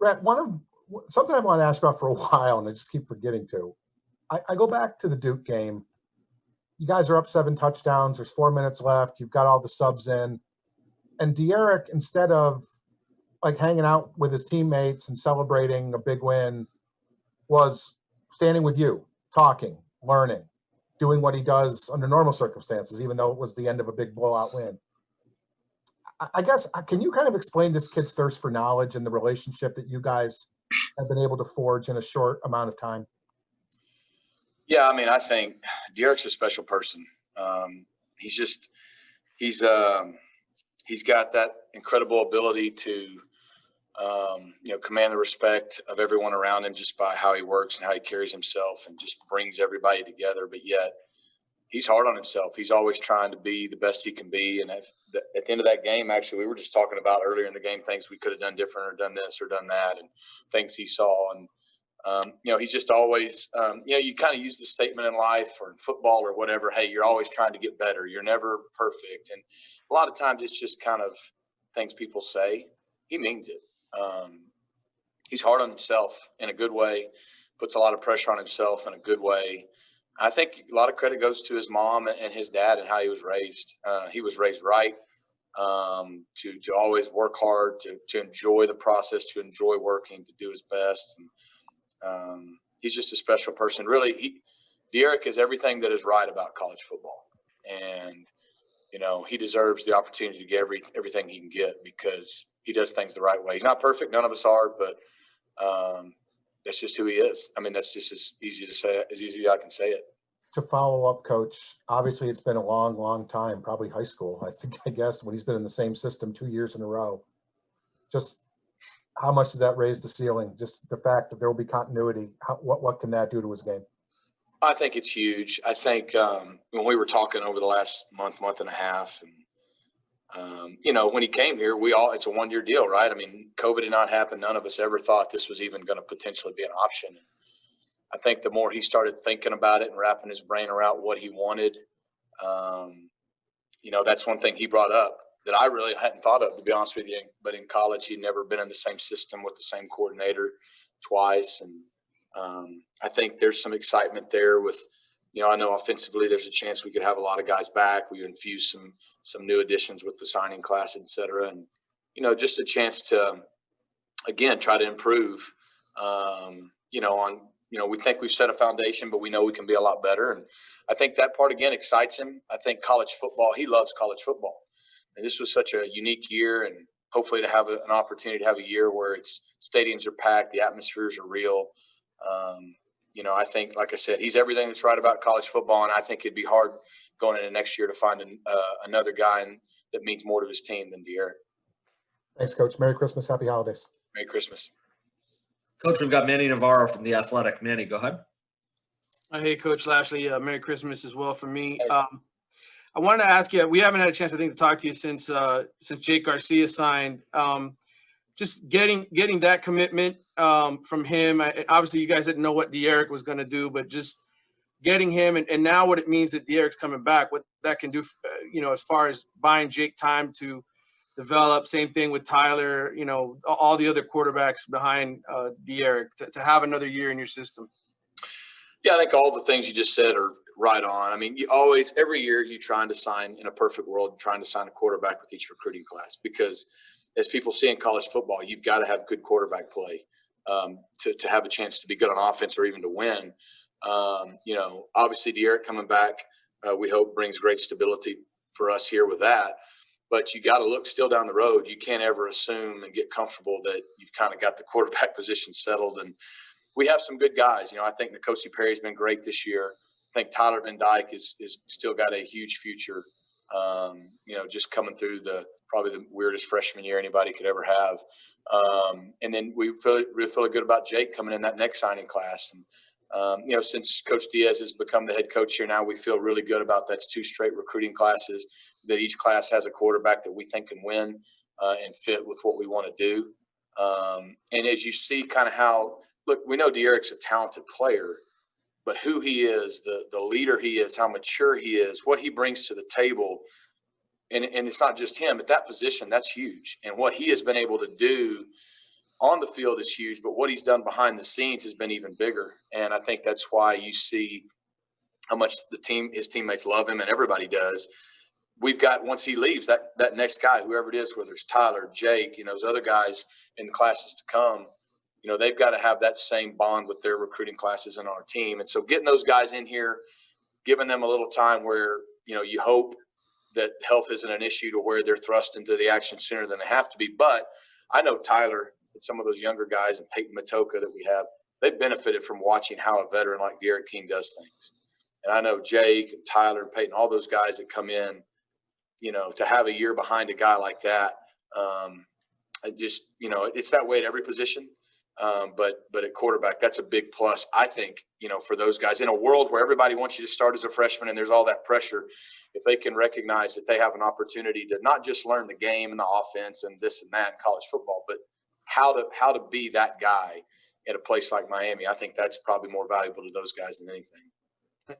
Rhett, something I want to ask about for a while, and I just keep forgetting to. I go back to the Duke game. You guys are up 7 touchdowns. There's 4 minutes left. You've got all the subs in. And DEriq, instead of like hanging out with his teammates and celebrating a big win, was standing with you, talking, learning, doing what he does under normal circumstances, even though it was the end of a big blowout win. I guess, can you kind of explain this kid's thirst for knowledge and the relationship that you guys have been able to forge in a short amount of time? Yeah, I mean, I think DEriq's a special person. He's got that incredible ability to, command the respect of everyone around him just by how he works and how he carries himself and just brings everybody together. But yet he's hard on himself. He's always trying to be the best he can be. And at the end of that game, actually, we were just talking about earlier in the game, things we could have done different or done this or done that and things he saw. And, he's just always, you kind of use the statement in life or in football or whatever, hey, you're always trying to get better. You're never perfect. And a lot of times it's just kind of things people say. He means it. He's hard on himself in a good way, puts a lot of pressure on himself in a good way. I think a lot of credit goes to his mom and his dad and how he was raised. He was raised right, to always work hard, to enjoy the process, to enjoy working, to do his best. And he's just a special person. Really, DEriq is everything that is right about college football. And, he deserves the opportunity to get everything he can get because he does things the right way. He's not perfect. None of us are, but that's just who he is. I mean, that's just as easy to say, as easy as I can say it. To follow up, Coach, obviously it's been a long, long time, probably high school, I guess, when he's been in the same system 2 years in a row. Just how much does that raise the ceiling? Just the fact that there will be continuity. What can that do to his game? I think it's huge. I think when we were talking over the last month and a half, and when he came here, it's a 1-year deal, right? I mean, COVID did not happen. None of us ever thought this was even going to potentially be an option. I think the more he started thinking about it and wrapping his brain around what he wanted, that's one thing he brought up that I really hadn't thought of, to be honest with you. But in college, he'd never been in the same system with the same coordinator twice. And I think there's some excitement there with, I know offensively there's a chance we could have a lot of guys back. We infuse some new additions with the signing class, et cetera. And, just a chance to, again, try to improve, we think we've set a foundation, but we know we can be a lot better. And I think that part, again, excites him. I think college football, he loves college football. And this was such a unique year, and hopefully to have an opportunity to have a year where stadiums are packed, the atmospheres are real. I think, like I said, he's everything that's right about college football, and I think it'd be hard going into next year to find another guy that means more to his team than DEriq. Thanks, Coach. Merry Christmas. Happy holidays. Merry Christmas. Coach, we've got Manny Navarro from The Athletic. Manny, go ahead. Hey, Coach Lashlee. Merry Christmas as well from me. Hey. I wanted to ask you, we haven't had a chance, I think, to talk to you since Jake Garcia signed. Just getting that commitment from him. Obviously, you guys didn't know what DEriq was going to do, but just getting him and now what it means that DEriq's coming back, what that can do, as far as buying Jake time to develop. Same thing with Tyler, all the other quarterbacks behind DEriq to have another year in your system. Yeah, I think all the things you just said are right on. I mean, every year you're trying to sign, in a perfect world, trying to sign a quarterback with each recruiting class, because as people see in college football, you've got to have good quarterback play to have a chance to be good on offense or even to win. Obviously DEriq coming back, we hope brings great stability for us here with that. But you got to look still down the road. You can't ever assume and get comfortable that you've kind of got the quarterback position settled. And we have some good guys. I think N'Kosi Perry's been great this year. I think Tyler Van Dyke is still got a huge future. Just coming through probably the weirdest freshman year anybody could ever have. And then we really feel good about Jake coming in that next signing class. And, since Coach Diaz has become the head coach here now, we feel really good about that's 2 straight recruiting classes, that each class has a quarterback that we think can win and fit with what we want to do. And as you see kind of how – look, we know DEriq's a talented player, but who he is, the leader he is, how mature he is, what he brings to the table, and it's not just him at that position, that's huge. And what he has been able to do on the field is huge, but what he's done behind the scenes has been even bigger. And I think that's why you see how much his teammates love him, and everybody does. We've got, once he leaves, that next guy, whoever it is, whether it's Tyler, Jake, those other guys in the classes to come, they've got to have that same bond with their recruiting classes and our team. And so getting those guys in here, giving them a little time where, you hope that health isn't an issue to where they're thrust into the action sooner than they have to be. But I know Tyler and some of those younger guys and Peyton Matoka that we have, they've benefited from watching how a veteran like DEriq King does things. And I know Jake and Tyler and Peyton, all those guys that come in, to have a year behind a guy like that, it's that way at every position. But at quarterback, that's a big plus, I think, for those guys in a world where everybody wants you to start as a freshman and there's all that pressure. If they can recognize that they have an opportunity to not just learn the game and the offense and this and that in college football, but how to be that guy at a place like Miami, I think that's probably more valuable to those guys than anything.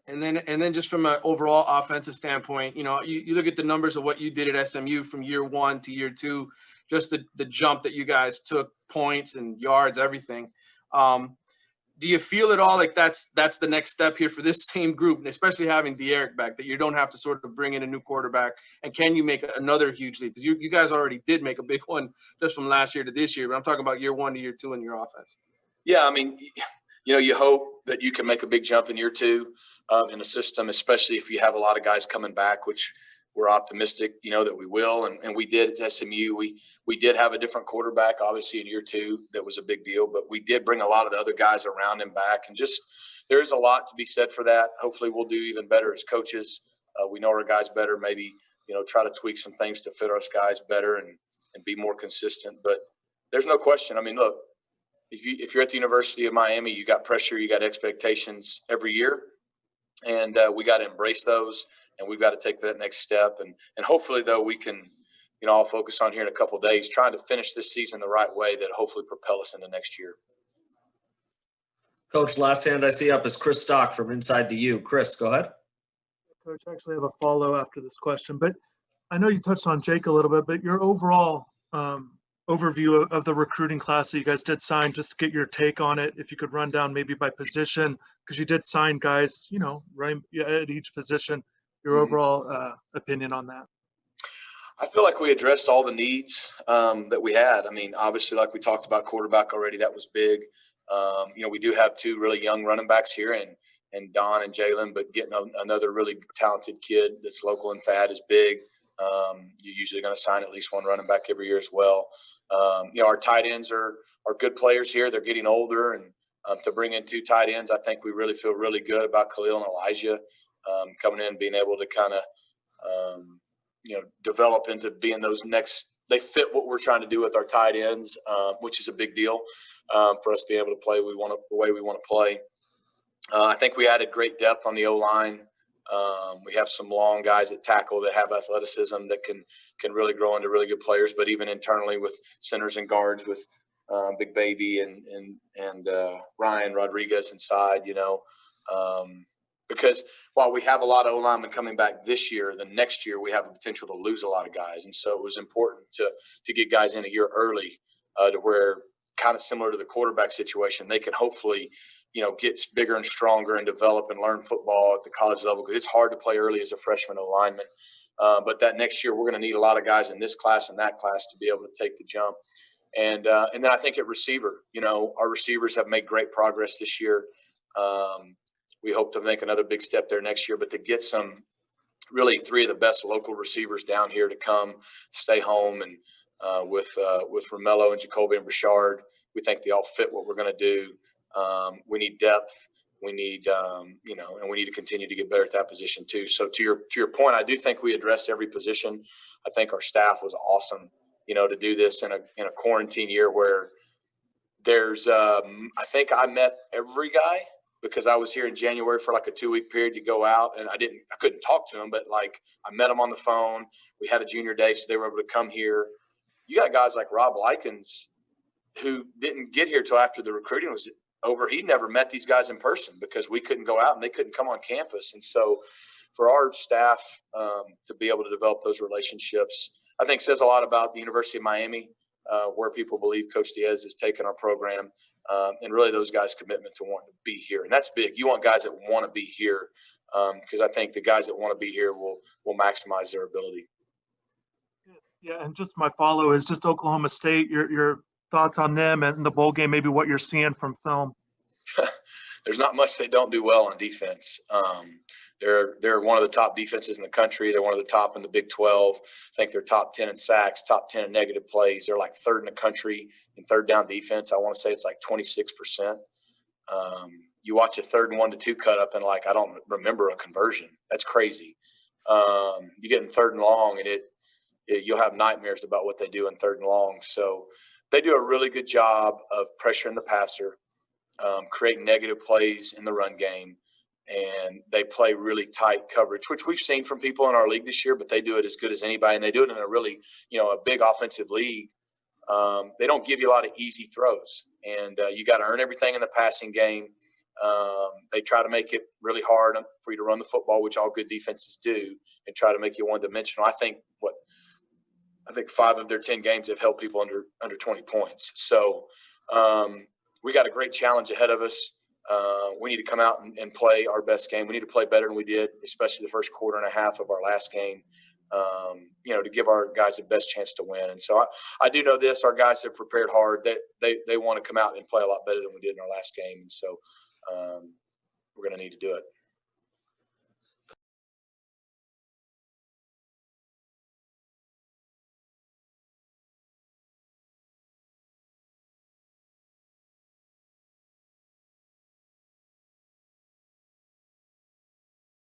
And then just from an overall offensive standpoint, you look at the numbers of what you did at SMU from year 1 to year 2, just the jump that you guys took, points and yards, everything. Do you feel at all like that's the next step here for this same group, and especially having DEriq back, that you don't have to sort of bring in a new quarterback? And can you make another huge leap? Because you guys already did make a big one just from last year to this year, but I'm talking about year 1 to year 2 in your offense. Yeah, I mean, you hope that you can make a big jump in year 2 in a system, especially if you have a lot of guys coming back, which we're optimistic, that we will. And we did at SMU. We did have a different quarterback, obviously, in year 2. That was a big deal. But we did bring a lot of the other guys around him back. And just there's a lot to be said for that. Hopefully we'll do even better as coaches. We know our guys better, maybe, try to tweak some things to fit our guys better and be more consistent. But there's no question. I mean, look, if you're at the University of Miami, you got pressure, you got expectations every year. And we got to embrace those, and we've got to take that next step. And hopefully, though, we can, I'll focus on here in a couple of days, trying to finish this season the right way that hopefully propel us into next year. Coach, last hand I see up is Chris Stock from InsideTheU. Chris, go ahead. Coach, I actually have a follow after this question, but I know you touched on Jake a little bit, but your overall overview of the recruiting class that you guys did sign, just to get your take on it, if you could run down maybe by position, because you did sign guys, right at each position, your overall opinion on that. I feel like we addressed all the needs that we had. I mean, obviously, like we talked about quarterback already, that was big. We do have 2 really young running backs here, and Don and Jalen, but getting another really talented kid that's local and fat is big. You're usually going to sign at least 1 running back every year as well. Our tight ends are good players here. They're getting older, and to bring in 2 tight ends, I think we really feel really good about Khalil and Elijah coming in, being able to kind of, develop into being those next. They fit what we're trying to do with our tight ends, which is a big deal for us to be able to play the way we want to play. I think we added great depth on the O-line. We have some long guys at tackle that have athleticism that can really grow into really good players. But even internally with centers and guards with Big Baby and Ryan Rodriguez inside, because while we have a lot of O-linemen coming back this year, the next year we have the potential to lose a lot of guys. And so it was important to get guys in a year early to where, kind of similar to the quarterback situation, they can hopefully get bigger and stronger and develop and learn football at the college level, because it's hard to play early as a freshman O-lineman. But that next year, we're going to need a lot of guys in this class and that class to be able to take the jump. And then I think at receiver, our receivers have made great progress this year. We hope to make another big step there next year, but to get some really 3 of the best local receivers down here to come stay home, and with Romello and Jacoby and Brashard, we think they all fit what we're going to do. We need depth. We need, and we need to continue to get better at that position too. So to your point, I do think we addressed every position. I think our staff was awesome, to do this in a quarantine year where there's, I think I met every guy, because I was here in January for like a 2-week period to go out, and I couldn't talk to them, but like I met them on the phone. We had a junior day, so they were able to come here. You got guys like Rob Likens, who didn't get here till after the recruiting was over. He never met these guys in person because we couldn't go out and they couldn't come on campus. And so for our staff to be able to develop those relationships, I think says a lot about the University of Miami. where people believe Coach Diaz has taken our program, and really those guys' commitment to wanting to be here. And that's big. You want guys that want to be here, because I think the guys that want to be here will maximize their ability. Yeah, and just my follow is just Oklahoma State, your thoughts on them and the bowl game, maybe what you're seeing from film. There's not much they don't do well on defense. They're one of the top defenses in the country. They're one of the top in the Big 12. I think they're top 10 in sacks, top 10 in negative plays. They're like third in the country in third down defense. I want to say it's like 26%. You watch a 3rd and 1 to 2 cut up and like, I don't remember a conversion. That's crazy. You get in 3rd and long and you'll have nightmares about what they do in 3rd and long. So they do a really good job of pressuring the passer, creating negative plays in the run game, and they play really tight coverage, which we've seen from people in our league this year, but they do it as good as anybody, and they do it in a really, a big offensive league. They don't give you a lot of easy throws, and you got to earn everything in the passing game. They try to make it really hard for you to run the football, which all good defenses do, and try to make you one-dimensional. I think 5 of their 10 games have held people under 20 points. So we got a great challenge ahead of us. We need to come out and play our best game. We need to play better than we did, especially the first quarter and a half of our last game, to give our guys the best chance to win. And so I do know this, our guys have prepared hard. They want to come out and play a lot better than we did in our last game. And so we're going to need to do it.